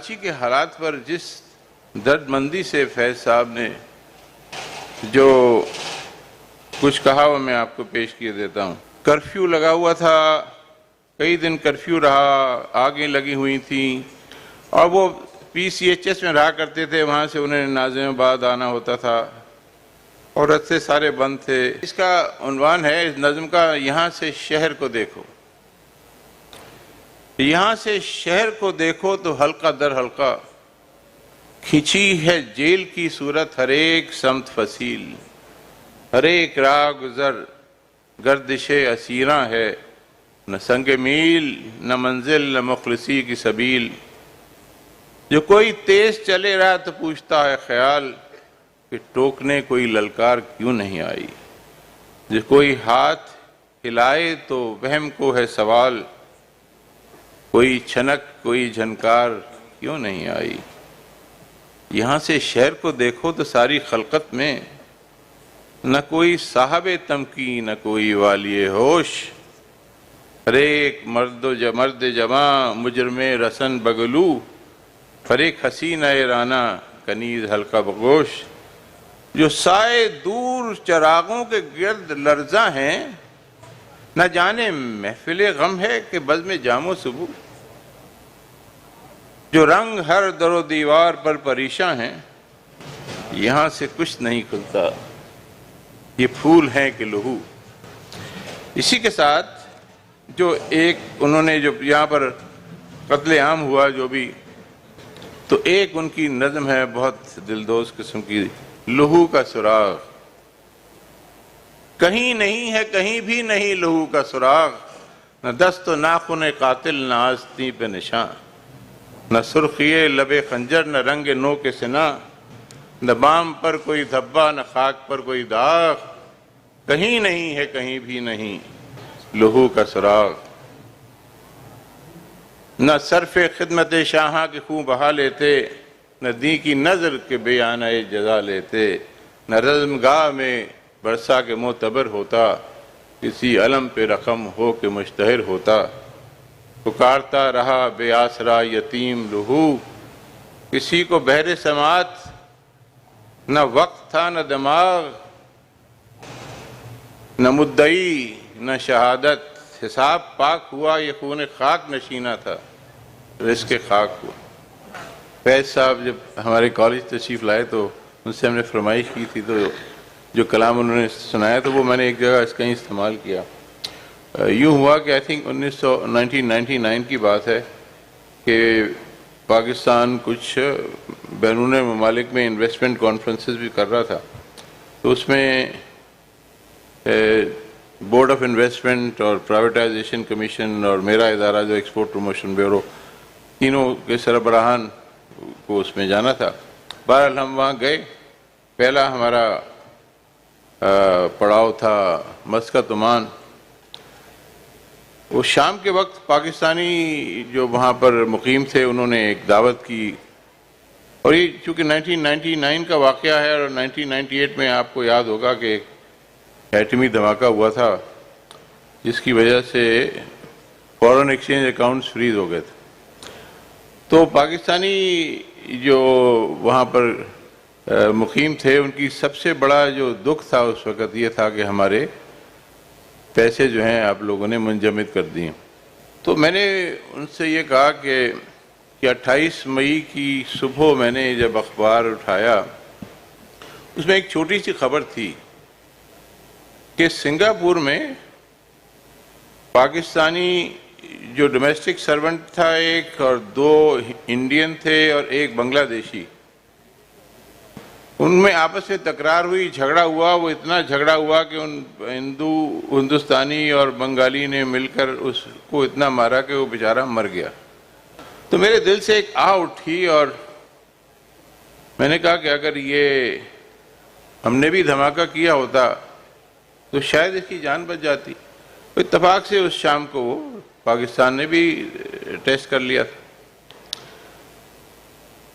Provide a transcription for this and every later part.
کراچی کے حالات پر جس درد مندی سے فیض صاحب نے جو کچھ کہا وہ میں آپ کو پیش کیے دیتا ہوں۔ کرفیو لگا ہوا تھا، کئی دن کرفیو رہا، آگیں لگی ہوئی تھیں اور وہ PCHS میں رہا کرتے تھے، وہاں سے انہیں ناظم آباد آنا ہوتا تھا اور رستے سارے بند تھے۔ اس کا عنوان ہے اس نظم کا، یہاں سے شہر کو دیکھو۔ یہاں سے شہر کو دیکھو تو حلقہ در حلقہ کھینچی ہے جیل کی صورت، ہر ایک سمت فصیل، ہر ایک راہ گزر گردش اسیراں ہے، نہ سنگ میل نہ منزل نہ مخلصی کی سبیل۔ جو کوئی تیز چلے رہا تو پوچھتا ہے خیال کہ ٹوکنے کوئی للکار کیوں نہیں آئی۔ جو کوئی ہاتھ ہلائے تو وہم کو ہے سوال، کوئی چھنک کوئی جھنکار کیوں نہیں آئی۔ یہاں سے شہر کو دیکھو تو ساری خلقت میں نہ کوئی صاحب تمکین نہ کوئی والی ہوش، ہر ایک مرد جواں مجرم رسن بگلو، ہر ایک حسینہ رانا کنیز حلقہ بگوش۔ جو سائے دور چراغوں کے گرد لرزاں ہیں، نہ جانے محفل غم ہے کہ بزم جام و صبح۔ جو رنگ ہر در و دیوار پر پریشاں ہیں، یہاں سے کچھ نہیں کھلتا، یہ پھول ہیں کہ لہو۔ اسی کے ساتھ جو ایک انہوں نے جو یہاں پر قتل عام ہوا جو بھی، تو ایک ان کی نظم ہے بہت دلدوز قسم کی، لہو کا سراغ۔ کہیں نہیں ہے کہیں بھی نہیں لہو کا سراغ، نہ دست و ناخن قاتل نہ آستین پہ نشاں، نہ سرخی لب خنجر نہ رنگ نو کے سنا، نہ بام پر کوئی دھبا نہ خاک پر کوئی داغ۔ کہیں نہیں ہے کہیں بھی نہیں لہو کا سراغ۔ نہ صرف خدمت شاہاں کے خوں بہا لیتے، نہ دی کی نظر کے بیانہ جزا لیتے، نہ رزمگاہ میں برسا کے معتبر ہوتا، کسی علم پہ رقم ہو کے مشتہر ہوتا۔ پکارتا رہا بے آسرا یتیم لہو، کسی کو بہر سماعت نہ وقت تھا نہ دماغ، نہ مدعی نہ شہادت۔ حساب پاک ہوا یہ خون خاک نشینہ تھا، رزق خاک ہوا۔ فیض صاحب جب ہمارے کالج تشریف لائے تو ان سے ہم نے فرمائش کی تھی، تو جو کلام انہوں نے سنایا تو وہ میں نے ایک جگہ اس کہیں استعمال کیا۔ یوں ہوا کہ آئی تھنک 1999 کی بات ہے کہ پاکستان کچھ بیرون ممالک میں انویسٹمنٹ کانفرنسز بھی کر رہا تھا، تو اس میں بورڈ آف انویسٹمنٹ اور پرائیویٹائزیشن کمیشن اور میرا ادارہ جو ایکسپورٹ پروموشن بیورو، تینوں کے سربراہان کو اس میں جانا تھا۔ بہرحال ہم وہاں گئے۔ پہلا ہمارا پڑاؤ تھا مسقط عمان۔ وہ شام کے وقت پاکستانی جو وہاں پر مقیم تھے انہوں نے ایک دعوت کی، اور یہ چونکہ 1999 کا واقعہ ہے اور 1998 میں آپ کو یاد ہوگا کہ ایک ایٹمی دھماکہ ہوا تھا جس کی وجہ سے فورن ایکسچینج اکاؤنٹس فریز ہو گئے تھے۔ تو پاکستانی جو وہاں پر مقیم تھے ان کی سب سے بڑا جو دکھ تھا اس وقت یہ تھا کہ ہمارے پیسے جو ہیں آپ لوگوں نے منجمد کر دیے۔ تو میں نے ان سے یہ کہا کہ 28 مئی کی صبح میں نے جب اخبار اٹھایا اس میں ایک چھوٹی سی خبر تھی کہ سنگاپور میں پاکستانی جو ڈومیسٹک سرونٹ تھا ایک، اور 2 انڈین تھے اور ایک بنگلہ دیشی، ان میں آپس میں تکرار ہوئی، جھگڑا ہوا۔ وہ اتنا جھگڑا ہوا کہ ان ہندوستانی اور بنگالی نے مل کر اس کو اتنا مارا کہ وہ بیچارہ مر گیا۔ تو میرے دل سے ایک آہ اٹھی اور میں نے کہا کہ اگر یہ ہم نے بھی دھماکہ کیا ہوتا تو شاید اس کی جان بچ جاتی۔ اتفاق سے اس شام کو وہ پاکستان نے بھی ٹیسٹ کر لیا تھا۔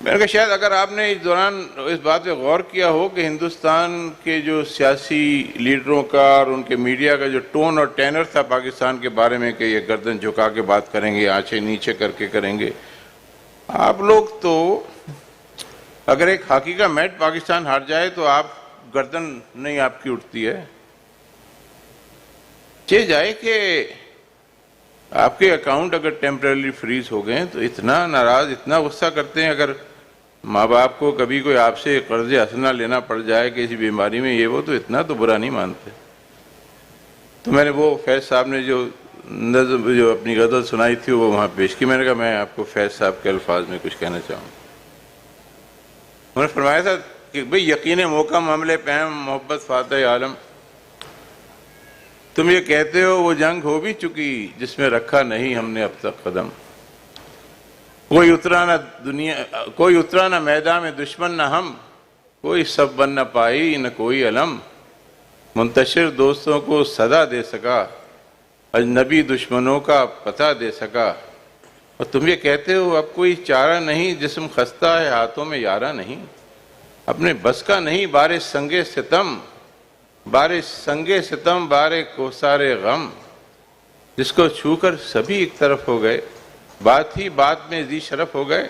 میں نے کہا شاید اگر آپ نے اس دوران اس بات پہ غور کیا ہو کہ ہندوستان کے جو سیاسی لیڈروں کا اور ان کے میڈیا کا جو ٹون اور ٹینر تھا پاکستان کے بارے میں کہ یہ گردن جھکا کے بات کریں گے، آنچیں نیچے کر کے کریں گے، آپ لوگ تو اگر ایک ہاکی کا میچ پاکستان ہار جائے تو آپ گردن نہیں آپ کی اٹھتی ہے. چاہے جائے کہ آپ کے اکاؤنٹ اگر ٹیمپرری فریز ہو گئے تو اتنا ناراض اتنا غصہ کرتے ہیں. اگر ماں باپ کو کبھی کوئی آپ سے قرض حسنہ لینا پڑ جائے کسی بیماری میں یہ وہ تو اتنا تو برا نہیں مانتے. تو میں نے وہ فیض صاحب نے جو نظم جو اپنی غزل سنائی تھی وہ وہاں پیش کی. میں نے کہا میں آپ کو فیض صاحب کے الفاظ میں کچھ کہنا چاہوں. انہوں نے فرمایا تھا کہ بھئی یقین موقع معاملے پہم محبت فاتح عالم. تم یہ کہتے ہو وہ جنگ ہو بھی چکی جس میں رکھا نہیں ہم نے اب تک قدم. کوئی اترا نہ میدان میں دشمن نہ ہم, کوئی سب بن نہ پائی نہ کوئی علم. منتشر دوستوں کو صدا دے سکا, اجنبی دشمنوں کا پتہ دے سکا. اور تم یہ کہتے ہو اب کوئی چارہ نہیں, جسم خستہ ہے ہاتھوں میں یارہ نہیں. اپنے بس کا نہیں بارے سنگے ستم, بارے کوثار غم. جس کو چھو کر سبھی ایک طرف ہو گئے, بات ہی بات میں ذی شرف ہو گئے.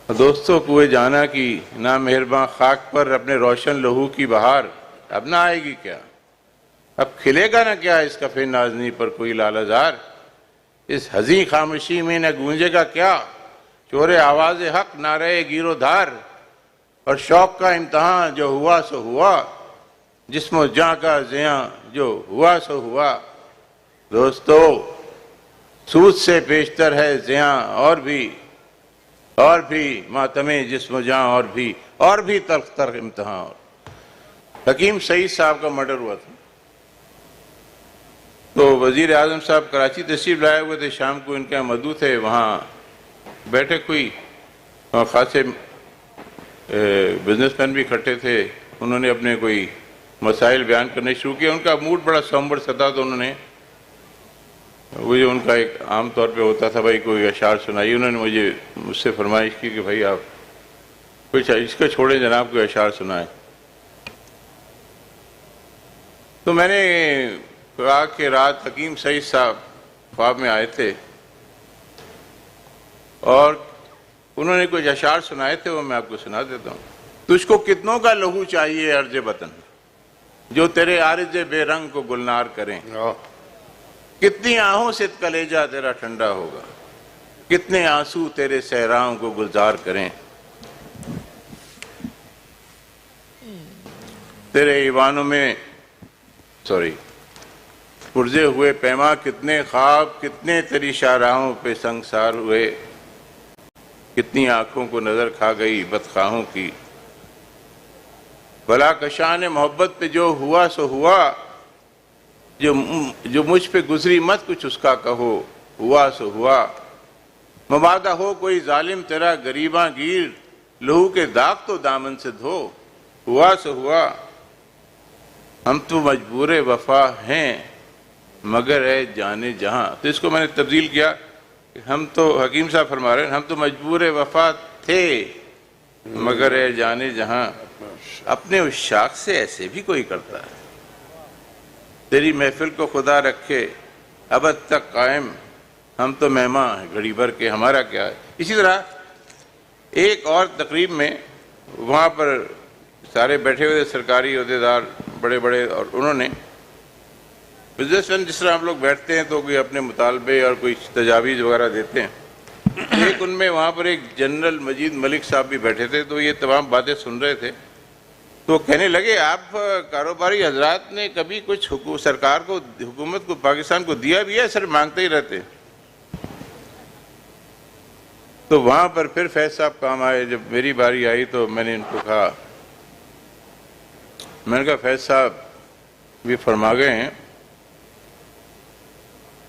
دوستوں کوئے جانا کی نا مہرباں خاک پر اپنے روشن لہو کی بہار اب نہ آئے گی کیا؟ اب کھلے گا نہ کیا اس کفِ نازنی پر کوئی لالہ زار؟ اس حزین خاموشی میں نہ گونجے گا کیا شور آواز حق نعرہ گیر و دھار؟ اور شوق کا امتحان جو ہوا سو ہوا, جسم و جاں کا زیاں جو ہوا سو ہوا. دوستو سود سے پیشتر ہے زیاں اور بھی ماتم جسم و جاں اور بھی تلخ تر امتحان. حکیم سعید صاحب کا مرڈر ہوا تھا تو وزیر اعظم صاحب کراچی تشریف لائے ہوئے تھے. شام کو ان کے یہاں مدعو تھے, وہاں بیٹھک ہوئی, وہاں خاصے بزنس مین بھی اکٹھے تھے. انہوں نے اپنے کوئی مسائل بیان کرنے شروع کیا. ان کا موڈ بڑا سومبر سا تھا تو انہوں نے وہ جو ان کا ایک عام طور پہ ہوتا تھا بھائی کوئی اشعار سنائی. انہوں نے مجھ سے فرمائش کی کہ بھائی آپ کچھ اس کا چھوڑیں جناب, کوئی اشعار سنائیں. تو میں نے کہا کہ رات حکیم سعید صاحب خواب میں آئے تھے اور انہوں نے کچھ اشعار سنائے تھے, وہ میں آپ کو سنا دیتا ہوں. تجھ کو کتنوں کا لہو چاہیے عرض وطن, جو تیرے عارض بے رنگ کو گلنار کریں. کتنی آہوں سے کلیجہ تیرا ٹھنڈا ہوگا, کتنے آنسو تیرے صحراؤں کو گلزار کریں. تیرے ایوانوں میں پرزے ہوئے پیما, کتنے خواب کتنے تیری شاہراہوں پہ سنگسار ہوئے. کتنی آنکھوں کو نظر کھا گئی بدخواہوں کی. بلا کشان محبت پہ جو ہوا سو ہوا, جو مجھ پہ گزری مت کچھ اس کا کہو, ہوا سو ہوا. مبادہ ہو کوئی ظالم تیرا غریباں گیر, لہو کے داغ تو دامن سے دھو, ہوا سو ہوا. ہم تو مجبور وفا ہیں مگر اے جانے جہاں. تو اس کو میں نے تبدیل کیا, ہم تو حکیم صاحب فرما رہے ہیں ہم تو مجبور وفا تھے مگر اے جانے جہاں. اپنے اس شاخ سے ایسے بھی کوئی کرتا ہے, تیری محفل کو خدا رکھے ابد تک قائم. ہم تو مہماں ہیں گھڑی بھر کے, ہمارا کیا ہے. اسی طرح ایک اور تقریب میں وہاں پر سارے بیٹھے ہوئے سرکاری عہدیدار بڑے بڑے, اور انہوں نے بزنس مین جس طرح ہم لوگ بیٹھتے ہیں تو کوئی اپنے مطالبے اور کوئی تجاویز وغیرہ دیتے ہیں. ایک ان میں وہاں پر ایک جنرل مجید ملک صاحب بھی بیٹھے تھے, تو یہ تمام باتیں سن رہے تھے. تو کہنے لگے آپ کاروباری حضرات نے کبھی کچھ سرکار کو, حکومت کو, پاکستان کو دیا بھی ہے, صرف مانگتے ہی رہتے. تو وہاں پر پھر فیض صاحب کام آئے. جب میری باری آئی تو میں نے ان کو کہا, میں نے کہا فیض صاحب بھی فرما گئے ہیں,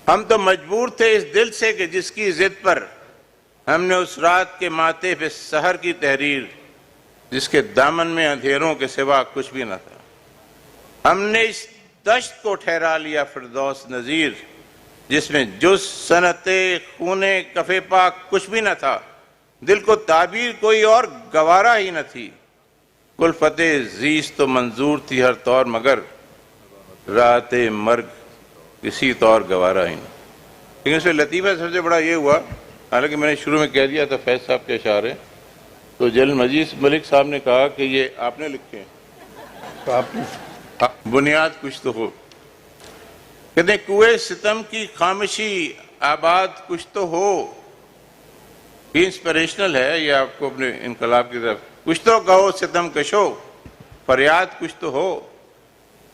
ہم تو مجبور تھے اس دل سے کہ جس کی ضد پر ہم نے اس رات کے ماتے پہ سحر کی تحریر, جس کے دامن میں اندھیروں کے سوا کچھ بھی نہ تھا. ہم نے اس دشت کو ٹھہرا لیا فردوس نظیر, جس میں جز صنعت خون کف پاک کچھ بھی نہ تھا. دل کو تعبیر کوئی اور گوارا ہی نہ تھی. کلفت زیست تو منظور تھی ہر طور, مگر رات مرگ کسی طور گوارا ہی نہ. لیکن اس میں لطیفہ سب سے بڑا یہ ہوا, حالانکہ میں نے شروع میں کہہ دیا تھا فیض صاحب کے اشعار ہیں، تو جلال مجید ملک صاحب نے کہا کہ یہ آپ نے لکھے ہیں، بنیاد کچھ تو ہو. کہتے ہیں کوئے ستم کی خامشی آباد کچھ تو ہو. یہ انسپریشنل ہے، یہ آپ کو اپنے انقلاب کی طرف. کچھ تو کہو ستم کشو، فریاد کچھ تو ہو.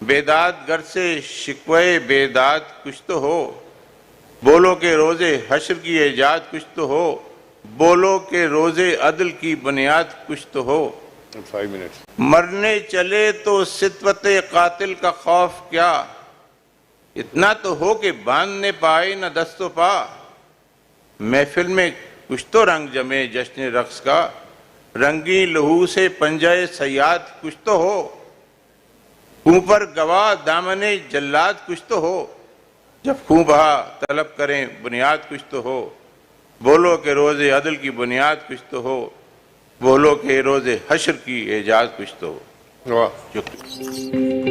بیداد گر سے شکوے بیداد کچھ تو ہو. بولو کہ روزے حشر کی ایجاد کچھ تو ہو. بولو کہ روزے عدل کی بنیاد کچھ تو ہو. 5 منٹس. مرنے چلے تو ستوت قاتل کا خوف کیا، اتنا تو ہو کہ باندھنے پائے نہ دست و پا. محفل میں کچھ تو رنگ جمے جشن رقص کا، رنگی لہو سے پنجہ صیاد کچھ تو ہو. خوں پر گواہ دامن جلاد کچھ تو ہو. جب خوں بہا طلب کریں بنیاد کچھ تو ہو. بولو کہ روز عدل کی بنیاد کچھ تو ہو. بولو کہ روز حشر کی ایجاد کچھ تو ہو. واہ. شکریہ.